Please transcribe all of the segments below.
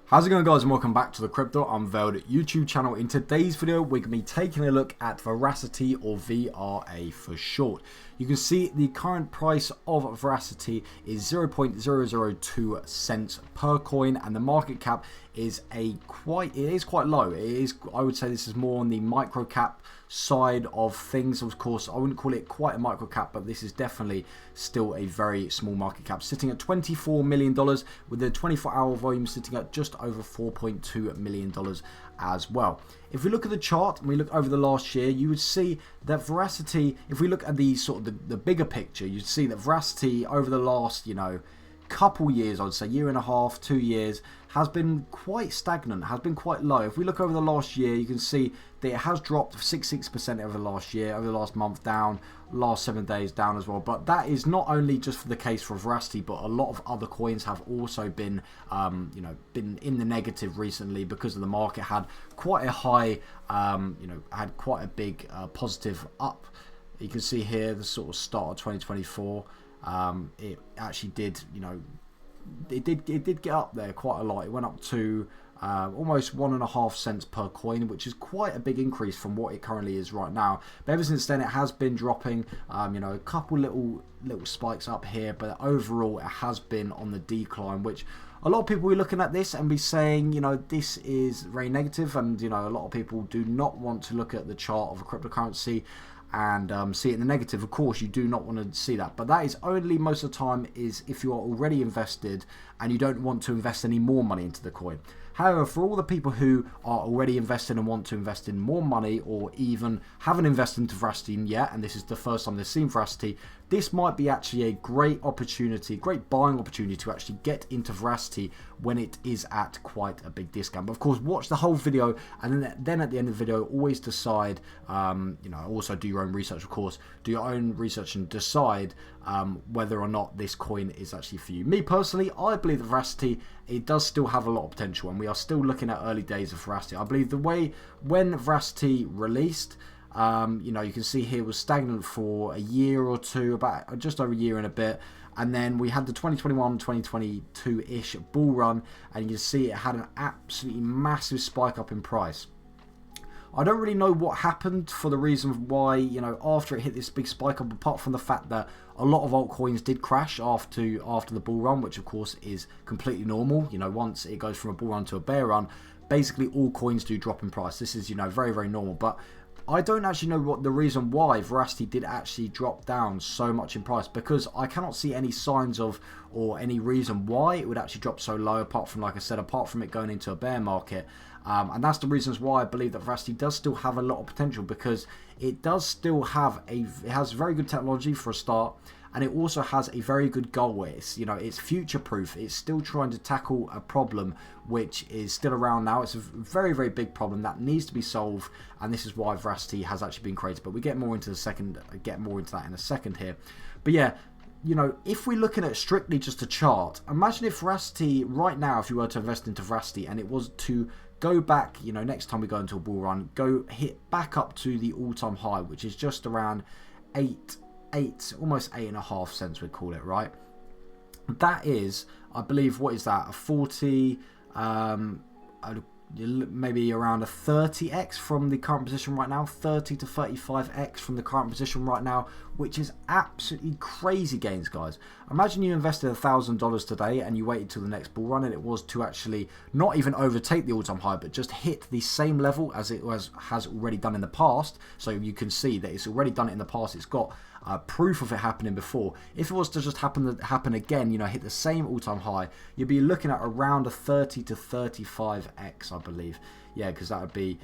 How's it going, guys, and welcome back to the Crypto Unveiled YouTube channel. In today's video, we're going to be taking a look at Verasity, or VRA for short. You can see the current price of Verasity is 0.002 cents per coin, and the market cap is quite low. It is, I would say, this is more on the micro cap side of things. Of course, I wouldn't call it quite a micro cap, but this is definitely still a very small market cap, sitting at $24 million, with the 24-hour volume sitting at just over $4.2 million as well. If we look at the chart and we look over the last year, you would see that Verasity, if we look at the sort of the bigger picture, you'd see that Verasity over the last, couple years, I would say year and a half, 2 years, has been quite stagnant, has been quite low. If we look over the last year, you can see that it has dropped 66% over the last year, over the last month down, last 7 days down as well. But that is not only just for the case for Verasity, but a lot of other coins have also been, been in the negative recently, because of the market had quite a high, had quite a big positive up. You can see here the sort of start of 2024. It actually did, it did get up there quite a lot. It went up to almost 1.5 cents per coin, which is quite a big increase from what it currently is right now. But ever since then, it has been dropping. A couple little spikes up here, but overall, it has been on the decline, which a lot of people will be looking at this and be saying, this is very negative, and a lot of people do not want to look at the chart of a cryptocurrency and see it in the negative. Of course, you do not want to see that, but that is only most of the time is if you are already invested and you don't want to invest any more money into the coin. However, for all the people who are already invested and want to invest in more money, or even haven't invested into Verasity yet, and this is the first time they've seen Verasity, this might be actually a great opportunity, great buying opportunity to actually get into Verasity when it is at quite a big discount. But of course, watch the whole video, and then at the end of the video, always decide, also do your own research, of course, do your own research and decide whether or not this coin is actually for you. Me personally, I believe that Verasity, it does still have a lot of potential, and we are still looking at early days of Verasity. I believe the way when Verasity released, you can see here it was stagnant for a year or two, about just over a year and a bit, and then we had the 2021-2022-ish bull run, and you can see it had an absolutely massive spike up in price. I don't really know what happened for the reason why, after it hit this big spike up, apart from the fact that a lot of altcoins did crash after the bull run, which of course is completely normal. Once it goes from a bull run to a bear run, basically all coins do drop in price. This is, very, very normal. But I don't actually know what the reason why Verasity did actually drop down so much in price, because I cannot see any signs of, or any reason why it would actually drop so low, apart from, like I said, apart from it going into a bear market. And that's the reasons why I believe that Verasity does still have a lot of potential, because it does still have it has very good technology for a start, and it also has a very good goal. It's future proof. It's still trying to tackle a problem which is still around now. It's a very, very big problem that needs to be solved, and this is why Verasity has actually been created. But we get more into that in a second here. But yeah, if we're looking at strictly just a chart, imagine if Verasity right now, if you were to invest into Verasity and it was to go back, next time we go into a bull run, go hit back up to the all-time high, which is just around almost 8.5 cents, we'd call it, right? That is, I believe, what is that? A 40, maybe around a 30x from the current position right now, 30 to 35x from the current position right now, which is absolutely crazy gains, guys. Imagine you invested $1,000 today and you waited till the next bull run, and it was to actually not even overtake the all-time high, but just hit the same level as it has already done in the past. So you can see that it's already done it in the past. It's got proof of it happening before. If it was to just happen again, hit the same all-time high, you'd be looking at around a 30 to 35x, I believe. Yeah, because that would be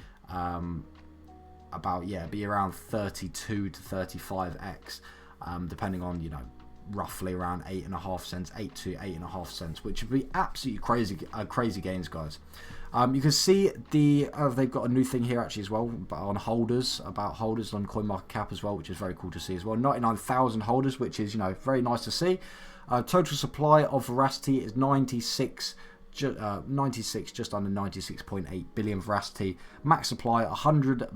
be around 32 to 35x, depending on, roughly around 8.5 cents, 8 to 8.5 cents, which would be absolutely crazy gains, guys. You can see they've got a new thing here actually as well on holders, about holders on CoinMarketCap as well, which is very cool to see as well. 99,000 holders, which is very nice to see. Total supply of Verasity is 96, just under 96.8 billion Verasity. Max supply 100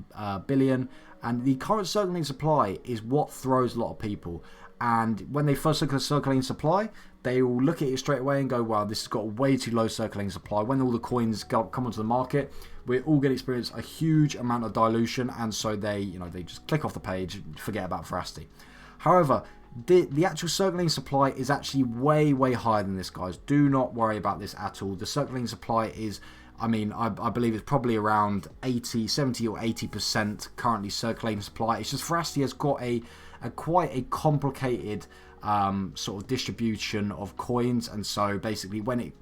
billion, and the current circulating supply is what throws a lot of people. And when they first look at the circulating supply, they will look at it straight away and go, wow, this has got way too low circulating supply. When all the coins come onto the market, we're all going to experience a huge amount of dilution, and so they just click off the page, forget about Veracity. However, the actual circulating supply is actually way, way higher than this, guys. Do not worry about this at all. The circulating supply is, I believe it's probably around 70 or 80% currently circulating supply. It's just Veracity has got a quite a complicated sort of distribution of coins, and so basically when it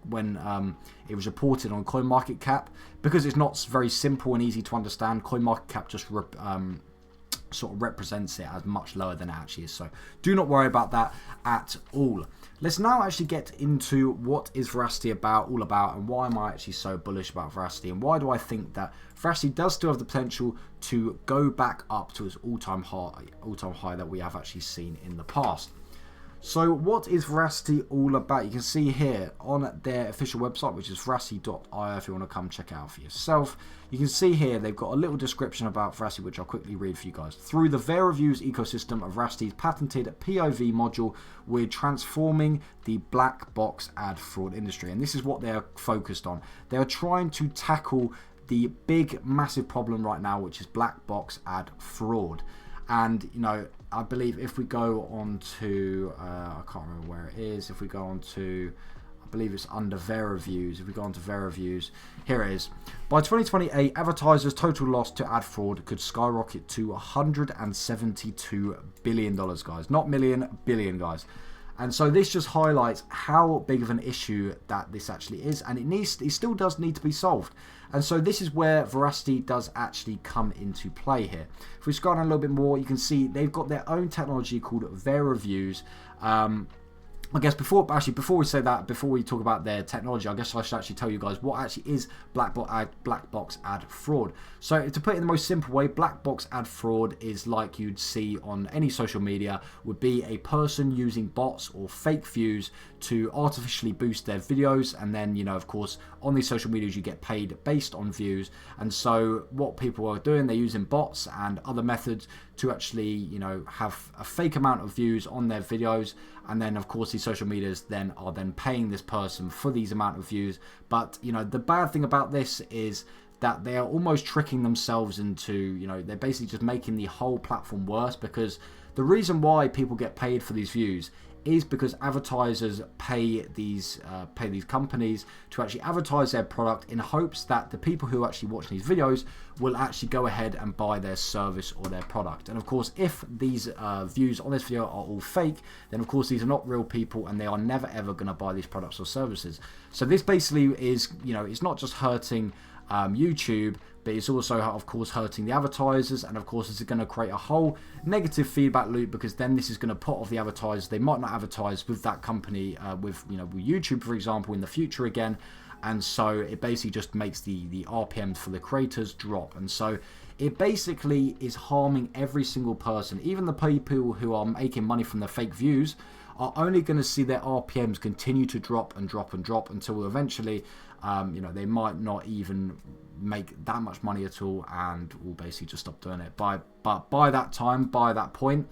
was reported on CoinMarketCap, because it's not very simple and easy to understand, CoinMarketCap just sort of represents it as much lower than it actually is. So do not worry about that at all. Let's now actually get into what is Veracity all about, and why am I actually so bullish about Veracity, and why do I think that Veracity does still have the potential to go back up to its all-time high that we have actually seen in the past. So what is Veracity all about? You can see here on their official website, which is veracity.io, if you want to come check it out for yourself. You can see here they've got a little description about Veracity, which I'll quickly read for you guys. Through the VERAViews ecosystem of Veracity's patented POV module, we're transforming the black box ad fraud industry. And this is what they're focused on. They're trying to tackle the big, massive problem right now, which is black box ad fraud. And, I believe if we go on to, I can't remember where it is, if we go on to, I believe it's under VERAViews, if we go on to VERAViews, here it is. By 2028, advertisers' total loss to ad fraud could skyrocket to $172 billion, guys. Not million, billion, guys. And so this just highlights how big of an issue that this actually is, and it still does need to be solved. And so this is where Veracity does actually come into play here. If we scroll down a little bit more, you can see they've got their own technology called VERAViews. I guess before we say that, before we talk about their technology, I guess I should actually tell you guys what actually is black box ad fraud. So to put it in the most simple way, black box ad fraud is like you'd see on any social media, would be a person using bots or fake views to artificially boost their videos, and then of course on these social medias you get paid based on views. And so what people are doing, they're using bots and other methods to actually have a fake amount of views on their videos, and then of course these social medias are paying this person for these amount of views. But the bad thing about this is that they are almost tricking themselves into, they're basically just making the whole platform worse, because the reason why people get paid for these views is because advertisers pay these companies to actually advertise their product in hopes that the people who actually watch these videos will actually go ahead and buy their service or their product. And of course, if these views on this video are all fake, then of course these are not real people, and they are never ever going to buy these products or services. So this basically is, it's not just hurting YouTube, but it's also of course hurting the advertisers, and of course this is going to create a whole negative feedback loop, because then this is going to put off the advertisers. They might not advertise with that company, with YouTube for example in the future again, and so it basically just makes the RPMs for the creators drop. And so it basically is harming every single person. Even the people who are making money from the fake views are only going to see their RPMs continue to drop and drop and drop until eventually they might not even make that much money at all, and will basically just stop doing it. But by that point,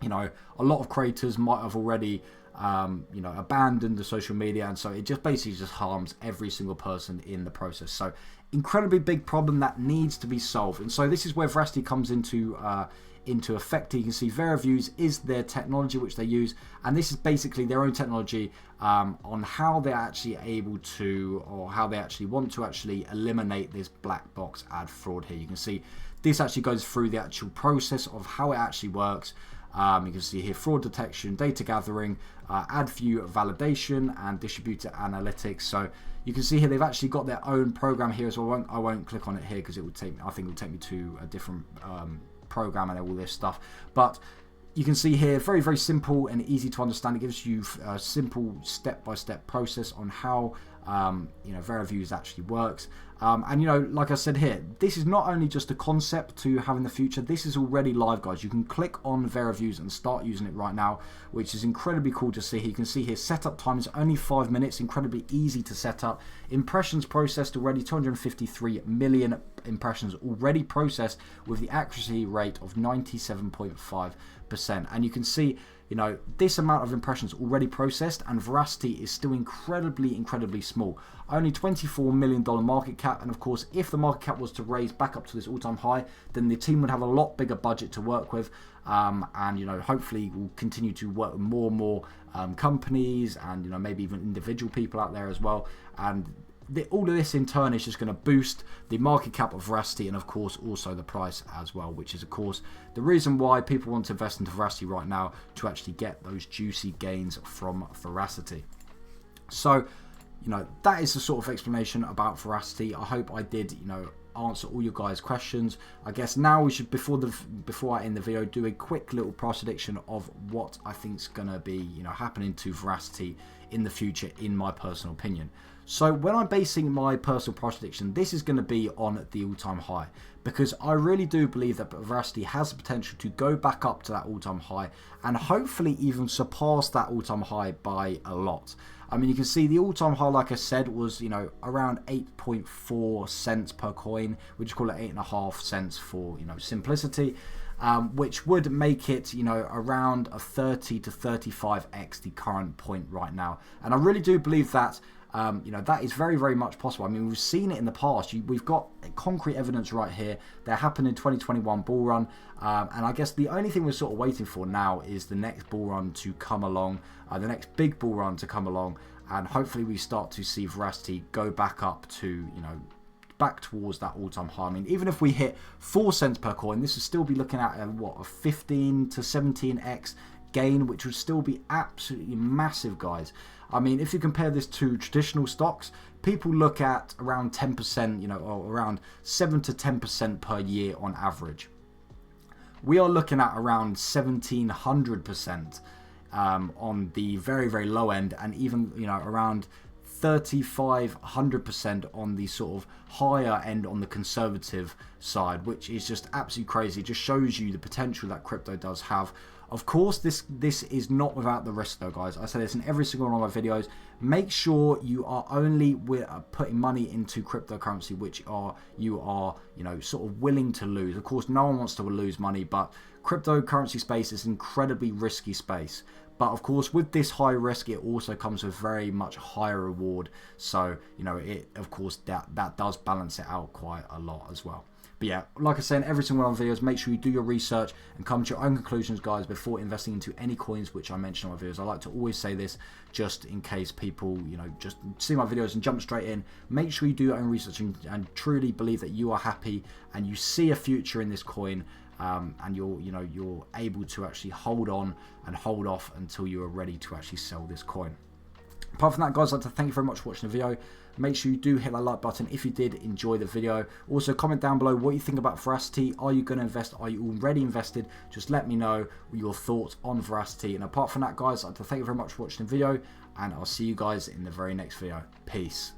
a lot of creators might have already abandoned the social media, and so it just basically just harms every single person in the process. So incredibly big problem that needs to be solved. And so this is where Veracity comes into effect. You can see VERAViews is their technology which they use, and this is basically their own technology on how they're actually able to, or how they actually want to actually eliminate this black box ad fraud here. You can see this actually goes through the actual process of how it actually works. You can see here fraud detection, data gathering, ad view validation, and distributor analytics. So you can see here they've actually got their own program here as well. I won't click on it here because I think it would take me to a different program and all this stuff. But you can see here, very, very simple and easy to understand. It gives you a simple step-by-step process on how VERAViews actually works. And like I said here, this is not only just a concept to have in the future, this is already live, guys. You can click on VERAViews and start using it right now, which is incredibly cool to see. You can see here setup time is only 5 minutes, incredibly easy to set up. Impressions processed already, 253 million impressions already processed with the accuracy rate of 97.5%. And you can see you know, this amount of impressions already processed, and Veracity is still incredibly small. Only $24 million market cap, and of course, if the market cap was to raise back up to this all-time high, then the team would have a lot bigger budget to work with, and you know, hopefully we'll continue to work with more and more companies, and you know, maybe even individual people out there as well. And all of this in turn is just going to boost the market cap of Veracity, and of course also the price as well, which is of course the reason why people want to invest into Veracity right now, to actually get those juicy gains from Veracity. So, you know, that is the sort of explanation about Veracity. I hope I did, you know, answer all your guys' questions. I guess now we should, before I end the video, do a quick little price prediction of what I think is going to be, you know, happening to Veracity in the future, in my personal opinion. So when I'm basing my personal price prediction, this is going to be on the all-time high, because I really do believe that Veracity has the potential to go back up to that all-time high, and hopefully even surpass that all-time high by a lot. I mean, you can see the all-time high, like I said, was, you know, around 8.4 cents per coin. We just call it 8.5 cents for, you know, simplicity, which would make it, you know, around a 30 to 35x the current point right now. And I really do believe that, you know, that is very much possible. I mean, we've seen it in the past. We've got concrete evidence right here that happened in 2021 bull run, and I guess the only thing we're sort of waiting for now is the next bull run to come along, the next big bull run to come along, and hopefully we start to see Veracity go back up to, you know, back towards that all-time high. I mean, even if we hit 4 cents per coin, this would still be looking at what, a 15 to 17x gain, which would still be absolutely massive, guys. I mean, if you compare this to traditional stocks, people look at around 10%, you know, or around 7 to 10% per year on average. We are looking at around 1700% on the very low end, and even, you know, around 3500% on the sort of higher end on the conservative side, which is just absolutely crazy. It just shows you the potential that crypto does have. Of course, this is not without the risk though, guys. I say this in every single one of my videos. Make sure you are only putting money into cryptocurrency which you are, you know, sort of willing to lose. Of course, no one wants to lose money, but cryptocurrency space is an incredibly risky space. But of course, with this high risk, it also comes with very much higher reward. So, you know, it, of course, that does balance it out quite a lot as well. But yeah, like I say in every single one of the videos, make sure you do your research and come to your own conclusions, guys, before investing into any coins which I mention on my videos. I like to always say this just in case people, you know, just see my videos and jump straight in. Make sure you do your own research and truly believe that you are happy and you see a future in this coin, and you're able to actually hold on and hold off until you are ready to actually sell this coin. Apart from that, guys, I'd like to thank you very much for watching the video. Make sure you do hit that like button if you did enjoy the video. Also, comment down below what you think about Veracity. Are you going to invest? Are you already invested? Just let me know your thoughts on Veracity. And apart from that, guys, I'd like to thank you very much for watching the video, and I'll see you guys in the very next video. Peace.